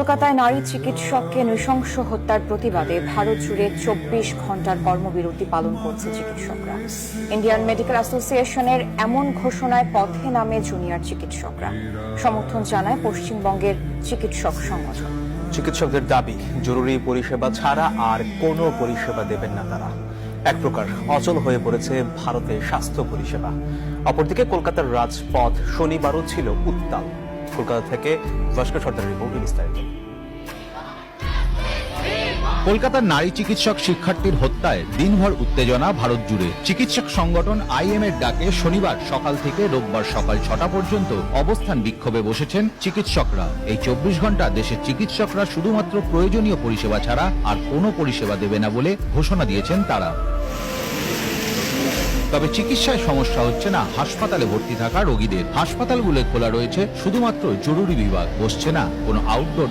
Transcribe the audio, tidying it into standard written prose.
কলকাতায় নারী চিকিৎসককে নৃশংস হত্যার প্রতিবাদে ভারত জুড়ে ২৪ ঘণ্টার কর্মবিরতি পালন করছে চিকিৎসকরা। ইন্ডিয়ান মেডিকেল অ্যাসোসিয়েশনের এমন ঘোষণায় পথে নামে জুনিয়র চিকিৎসকরা। সমর্থন জানায় পশ্চিমবঙ্গের চিকিৎসক সংগঠন। চিকিৎসকদের দাবি, জরুরি পরিষেবা ছাড়া আর কোনো পরিষেবা দেবেন না তারা। এক প্রকার অচল হয়ে পড়েছে ভারতের স্বাস্থ্য পরিষেবা। অপরদিকে কলকাতার রাজপথ শনিবারও ছিল উত্তাল। কলকাতা থেকে ভাস্কর সর্দারের রিপোর্ট, বিস্তারিত। কলকাতার নারী চিকিৎসক শিক্ষার্থীর হত্যায় দিনভর উত্তেজনা ভারত জুড়ে। চিকিৎসক সংগঠন IM এর ডাকে শনিবার সকাল থেকে রোববার সকাল ৬টা পর্যন্ত অবস্থান বিক্ষোভে বসেছেন চিকিৎসকরা। এই ২৪ ঘণ্টা দেশের চিকিৎসকরা শুধুমাত্র প্রয়োজনীয় পরিষেবা ছাড়া আর কোনো পরিষেবা দেবে না বলে ঘোষণা দিয়েছেন তারা। তবে চিকিৎসায় সমস্যা হচ্ছে না হাসপাতালে ভর্তি থাকা রোগীদের। হাসপাতালগুলো খোলা রয়েছে শুধুমাত্র জরুরি বিভাগ, বসছে না কোনো আউটডোর